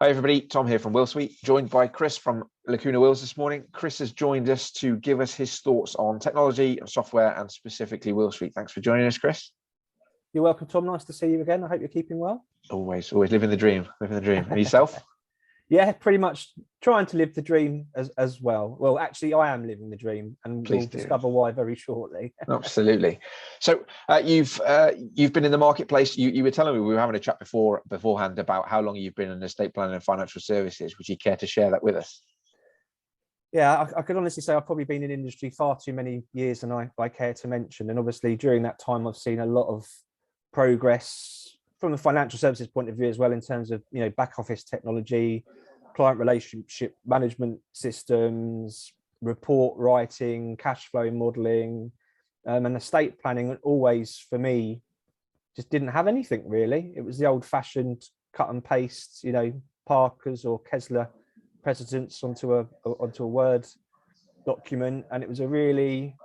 Hi everybody, Tom here from WillSuite, joined by Chris from Lacuna Wills this morning. Chris has joined us to give us his thoughts on technology and software and specifically WillSuite. Thanks for joining us, Chris. You're welcome, Tom. Nice to see you again. I hope you're keeping well. Always living the dream, And yourself? Yeah, pretty much trying to live the dream as well. Well, actually, I am living the dream, and we'll discover why very shortly. Absolutely. So you've been in the marketplace. You were telling me, we were having a chat beforehand about how long you've been in estate planning and financial services. Would you care to share that with us? Yeah, I could honestly say I've probably been in industry far too many years than I care to mention. And obviously during that time, I've seen a lot of progress from the financial services point of view as well, in terms of, back office technology, client relationship management systems, report writing, cash flow modeling, and estate planning. Always for me just didn't have anything really. It was the old fashioned cut and paste, Parker's or Kessler precedents onto a Word document, and it was a really,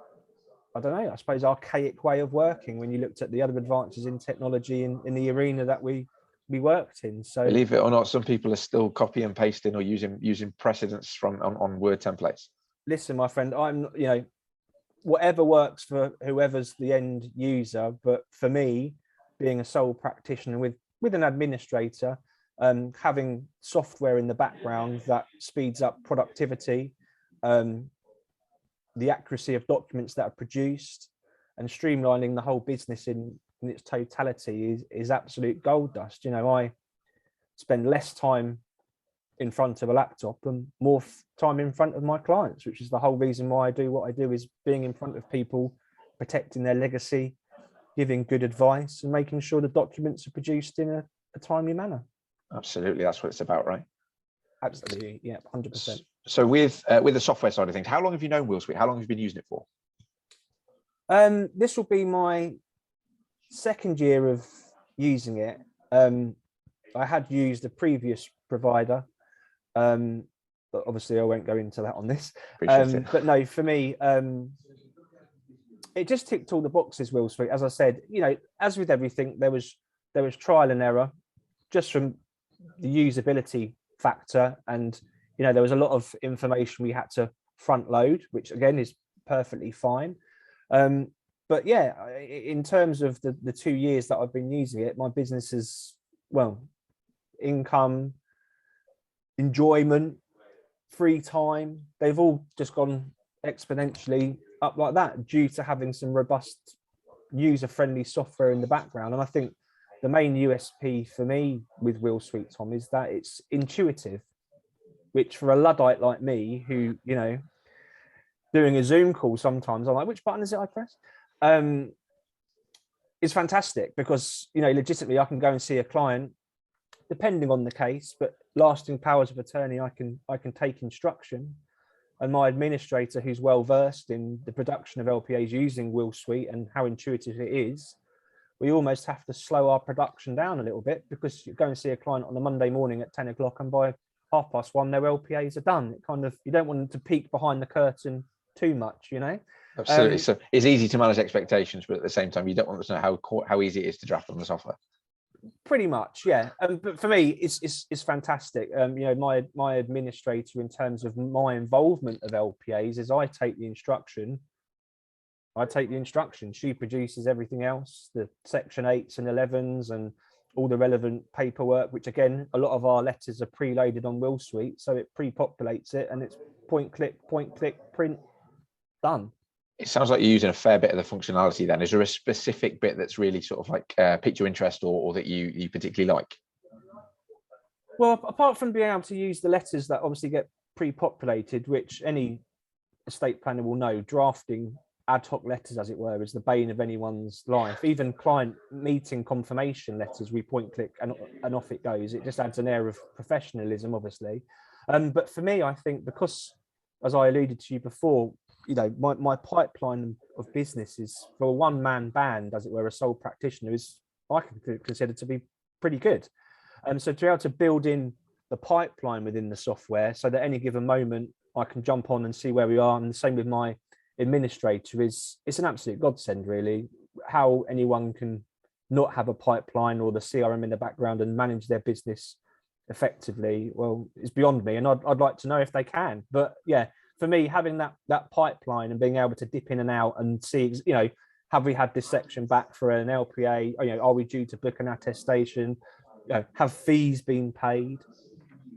I don't know, I suppose archaic way of working when you looked at the other advances in technology in the arena that we worked in. So believe it or not, some people are still copy and pasting or using precedents from on Word templates. Listen, my friend, I'm whatever works for whoever's the end user, but for me, being a sole practitioner with an administrator, having software in the background that speeds up productivity, the accuracy of documents that are produced, and streamlining the whole business in its totality is absolute gold dust. I spend less time in front of a laptop and more time in front of my clients, which is the whole reason why I do what I do, is being in front of people, protecting their legacy, giving good advice, and making sure the documents are produced in a timely manner. Absolutely, that's what it's about, right? Absolutely, yeah, 100%. So with the software side of things, how long have you known WillSuite? How long have you been using it for? This will be my second year of using it. I had used a previous provider, but obviously I won't go into that on this. But no, for me, it just ticked all the boxes, WillSuite. As I said, as with everything, there was trial and error, just from the usability factor, and there was a lot of information we had to front load, which again is perfectly fine. But yeah, in terms of the 2 years that I've been using it, my business is, well, income, enjoyment, free time, they've all just gone exponentially up like that due to having some robust user-friendly software in the background. And I think the main USP for me with WillSuite, Tom, is that it's intuitive, which for a Luddite like me, who, doing a Zoom call sometimes, I'm like, which button is it I press? Is fantastic, because, legitimately I can go and see a client, depending on the case, but lasting powers of attorney, I can take instruction, and my administrator, who's well versed in the production of LPAs using WillSuite and how intuitive it is, we almost have to slow our production down a little bit, because you go and see a client on a Monday morning at 10 o'clock and by 1:30 their LPAs are done. It kind of, you don't want them to peek behind the curtain too much, Absolutely. So it's easy to manage expectations, but at the same time, you don't want to know how easy it is to draft on the software. Pretty much, yeah. But for me, it's fantastic. My administrator, in terms of my involvement of LPAs, is I take the instruction. She produces everything else, the Section 8s and 11s and all the relevant paperwork, which again, a lot of our letters are preloaded on WillSuite, so it pre-populates it, and it's point click, print, done. It sounds like you're using a fair bit of the functionality then. Is there a specific bit that's really sort of like piqued your interest or that you particularly like? Well, apart from being able to use the letters that obviously get pre-populated, which any estate planner will know, drafting ad hoc letters, as it were, is the bane of anyone's life. Even client meeting confirmation letters, we point click and off it goes. It just adds an air of professionalism, obviously. But for me, I think, because, as I alluded to you before, my pipeline of business is, for a one-man band, as it were, a sole practitioner, is, I can consider to be pretty good. So to be able to build in the pipeline within the software, so that any given moment I can jump on and see where we are, and the same with my administrator, it's an absolute godsend, really. How anyone can not have a pipeline or the CRM in the background and manage their business effectively, well, it's beyond me, and I'd like to know if they can. But yeah, for me, having that pipeline and being able to dip in and out and see, have we had this section back for an LPA? Are we due to book an attestation? Have fees been paid?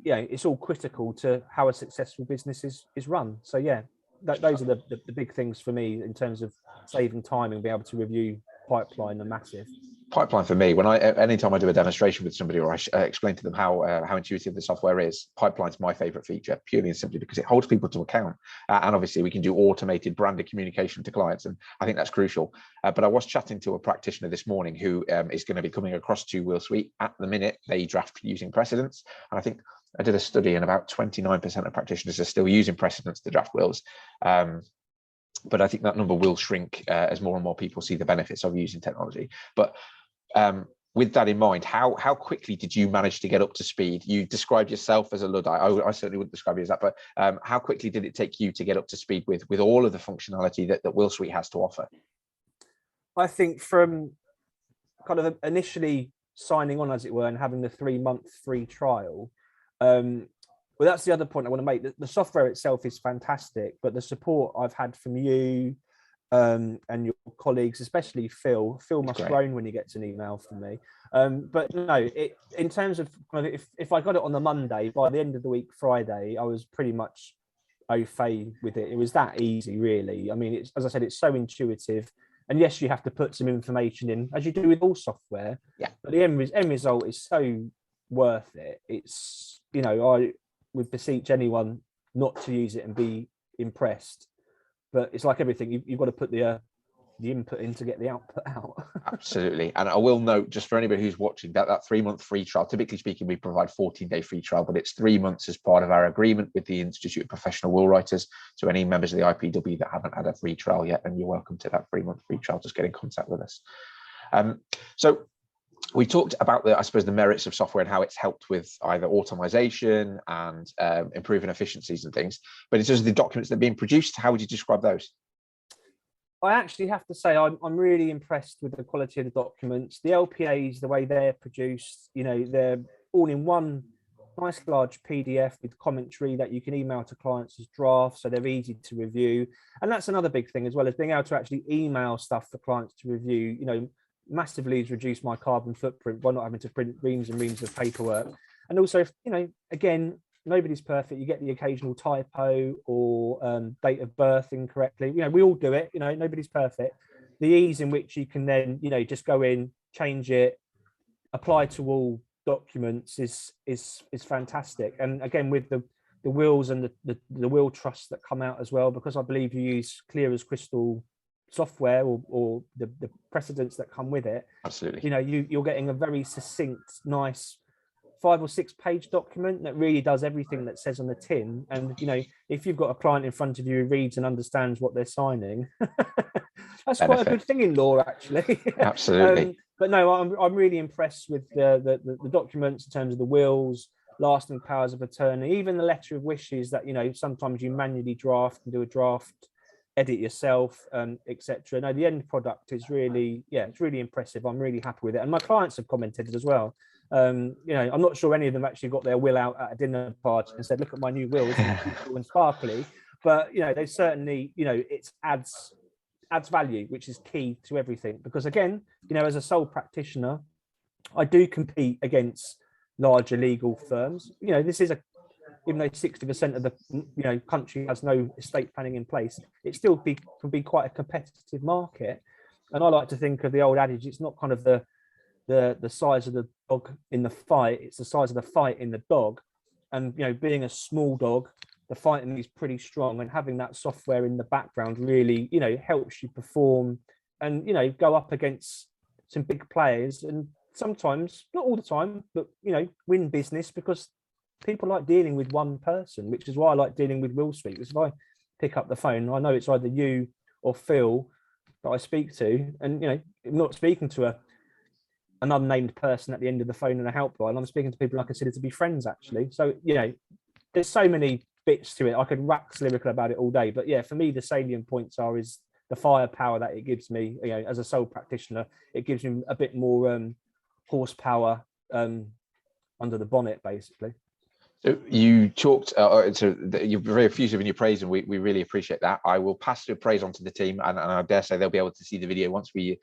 It's all critical to how a successful business is run. So yeah, those are the big things for me in terms of saving time and being able to review pipeline are massive. Pipeline for me, anytime I do a demonstration with somebody or I explain to them how intuitive the software is, pipeline's my favorite feature, purely and simply because it holds people to account. And obviously we can do automated branded communication to clients, and I think that's crucial. But I was chatting to a practitioner this morning who is going to be coming across to WillSuite. At the minute, they draft using precedents, and I think I did a study and about 29% of practitioners are still using precedents to draft wills. But I think that number will shrink as more and more people see the benefits of using technology. But with that in mind, how quickly did you manage to get up to speed? You described yourself as a Luddite. I certainly wouldn't describe you as that, but how quickly did it take you to get up to speed with all of the functionality that WillSuite has to offer? I think from kind of initially signing on, as it were, and having the 3-month free trial, well, that's the other point I want to make. The software itself is fantastic, but the support I've had from you and your colleagues, especially Phil must groan when he gets an email from me. But no, in terms of if I got it on the Monday, by the end of the week, Friday, I was pretty much au fait with it. It was that easy, really. I mean, as I said, it's so intuitive. And yes, you have to put some information in, as you do with all software. Yeah. But the end result is so worth it. It's, I would beseech anyone not to use it and be impressed. But it's like everything, you've got to put the input in to get the output out. Absolutely. And I will note, just for anybody who's watching, that 3-month free trial, typically speaking, we provide 14-day free trial, but it's 3 months as part of our agreement with the Institute of Professional Will Writers. So any members of the IPW that haven't had a free trial yet, then you're welcome to that 3-month free trial. Just get in contact with us. So we talked about the merits of software and how it's helped with either automation and improving efficiencies and things. But in terms of the documents that are being produced, how would you describe those? I actually have to say I'm really impressed with the quality of the documents. The LPAs, the way they're produced, they're all in one nice large PDF with commentary that you can email to clients as drafts, so they're easy to review. And that's another big thing as well, as being able to actually email stuff for clients to review. Massively has reduced my carbon footprint by not having to print reams and reams of paperwork. And also, again, nobody's perfect. You get the occasional typo or date of birth incorrectly. We all do it. Nobody's perfect. The ease in which you can then, just go in, change it, apply to all documents is fantastic. And again, with the wills and the will trusts that come out as well, because I believe you use clear as crystal software or the precedents that come with it. Absolutely. You're getting a very succinct, nice 5 or 6 page document that really does everything that says on the tin. And if you've got a client in front of you who reads and understands what they're signing, that's quite a good thing in law, actually. Absolutely. But no, I'm really impressed with the documents in terms of the wills, lasting powers of attorney, even the letter of wishes that sometimes you manually draft and do a draft edit yourself, etc. No, the end product is really, it's really impressive. I'm really happy with it, and my clients have commented as well. I'm not sure any of them actually got their will out at a dinner party and said, "Look at my new will, isn't it beautiful and sparkly?" But they certainly, it adds value, which is key to everything. Because again, as a sole practitioner, I do compete against larger legal firms. This is even though 60% of the country has no estate planning in place, it still can be quite a competitive market. And I like to think of the old adage: it's not kind of the size of the dog in the fight; it's the size of the fight in the dog. And being a small dog, the fighting is pretty strong, and having that software in the background really helps you perform and go up against some big players, and sometimes, not all the time, but win business, because people like dealing with one person, which is why I like dealing with WillSuite. Because if I pick up the phone, I know it's either you or Phil that I speak to, and I'm not speaking to an unnamed person at the end of the phone in a helpline. I'm speaking to people I consider to be friends, actually. So there's so many bits to it. I could wax lyrical about it all day, but for me, the salient points is the firepower that it gives me. As a sole practitioner, it gives me a bit more horsepower. under the bonnet, basically. So you talked, so you're very effusive in your praise, and we really appreciate that. I will pass your praise on to the team, and I dare say they'll be able to see the video once we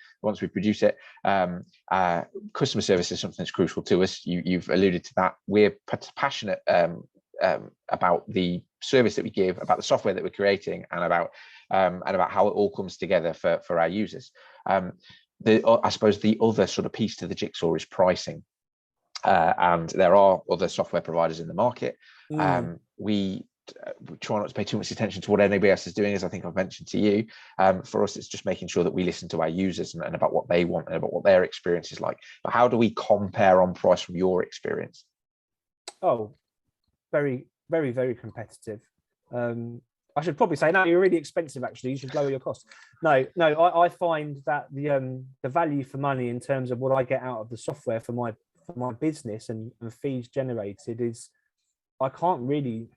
produce it. Customer service is something that's crucial to us. You've alluded to that. We're passionate about the service that we give, about the software that we're creating, and about how it all comes together for our users. I suppose the other sort of piece to the jigsaw is pricing. And there are other software providers in the market. We try not to pay too much attention to what anybody else is doing, as I think I've mentioned to you. For us, it's just making sure that we listen to our users and about what they want and about what their experience is like. But how do we compare on price from your experience? Oh, very, very, very competitive. I should probably say, no, you're really expensive, actually. You should lower your costs. No, I find that the value for money in terms of what I get out of the software for my business and fees generated is, I can't really,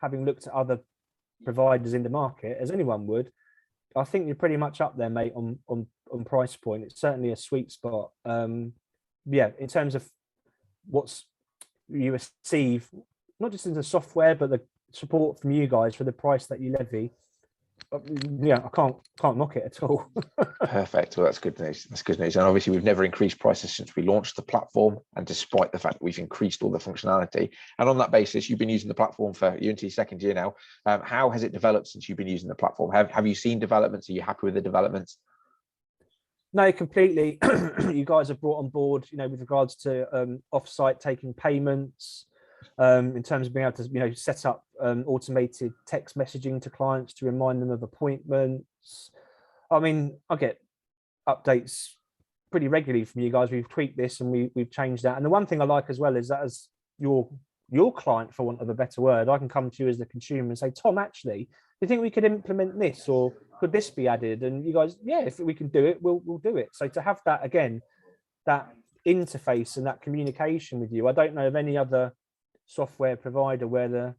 having looked at other providers in the market, as anyone would, I think you're pretty much up there, mate, on price point. It's certainly a sweet spot. Yeah, in terms of what's you receive, not just in the software, but the support from you guys for the price that you levy. Yeah, I can't knock it at all. Perfect. Well, that's good news. That's good news. And obviously, we've never increased prices since we launched the platform, and despite the fact that we've increased all the functionality. And on that basis, you've been using the platform for you're into your second year now. How has it developed since you've been using the platform? Have you seen developments? Are you happy with the developments? No, completely. You guys have brought on board, with regards to off-site taking payments, in terms of being able to, set up automated text messaging to clients to remind them of appointments. I mean, I get updates pretty regularly from you guys. We've tweaked this and we've changed that. And the one thing I like as well is that as your client, for want of a better word, I can come to you as the consumer and say, Tom, actually, do you think we could implement this, or could this be added? And you guys, yeah, if we can do it, we'll do it. So to have that, again, that interface and that communication with you, I don't know of any other software provider where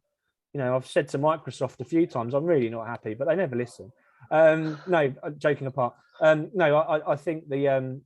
I've said to Microsoft a few times, I'm really not happy, but they never listen. No, joking apart. No, I think the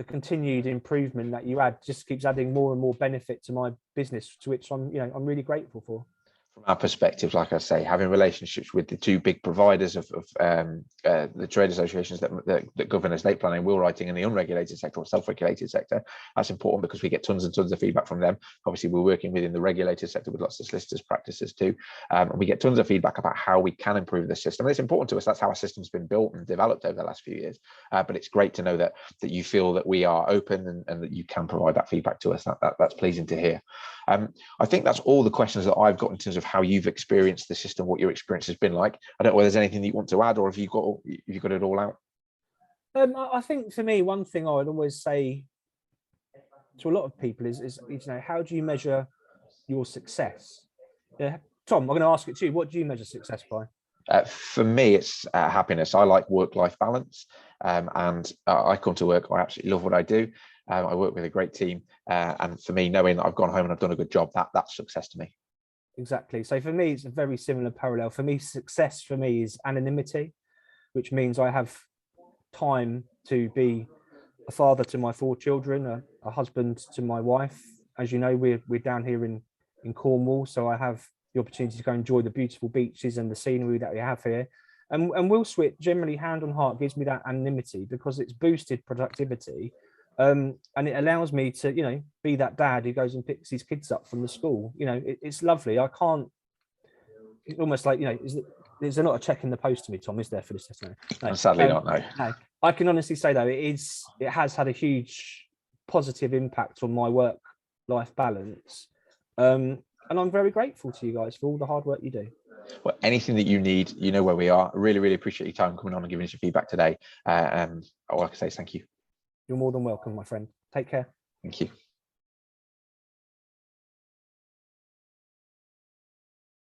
continued improvement that you add just keeps adding more and more benefit to my business, to which I'm really grateful for. From our perspective, like I say, having relationships with the two big providers of the trade associations that govern estate planning, will writing, and the unregulated sector or self-regulated sector, that's important because we get tons and tons of feedback from them. Obviously, we're working within the regulated sector with lots of solicitors practices too, and we get tons of feedback about how we can improve the system. And it's important to us. That's how our system's been built and developed over the last few years. But it's great to know that you feel that we are open and that you can provide that feedback to us. That's pleasing to hear. I think that's all the questions that I've got in terms of how you've experienced the system, what your experience has been like. I don't know whether there's anything that you want to add, or have you got it all out? I think for me, one thing I would always say to a lot of people is how do you measure your success? Yeah, Tom, I'm going to ask it to you. What do you measure success by? For me, it's happiness. I like work-life balance, and I come to work. I absolutely love what I do. I work with a great team, and for me, knowing that I've gone home and I've done a good job, that's success to me. Exactly. So for me, it's a very similar parallel. For me, success for me is anonymity, which means I have time to be a father to my 4 children, a husband to my wife. As you know, we're down here in Cornwall, so I have the opportunity to go enjoy the beautiful beaches and the scenery that we have here. And WillSuite, generally, hand on heart, gives me that anonymity because it's boosted productivity. And it allows me to, be that dad who goes and picks his kids up from the school. It's lovely. I can't. It's almost like, is there not a check in the post to me, Tom? Is there for this? No. Sadly not. No. I can honestly say though, it has had a huge positive impact on my work-life balance, and I'm very grateful to you guys for all the hard work you do. Well, anything that you need, you know where we are. I really, really appreciate your time coming on and giving us your feedback today. All I can say is thank you. You're more than welcome, my friend. Take care. Thank you.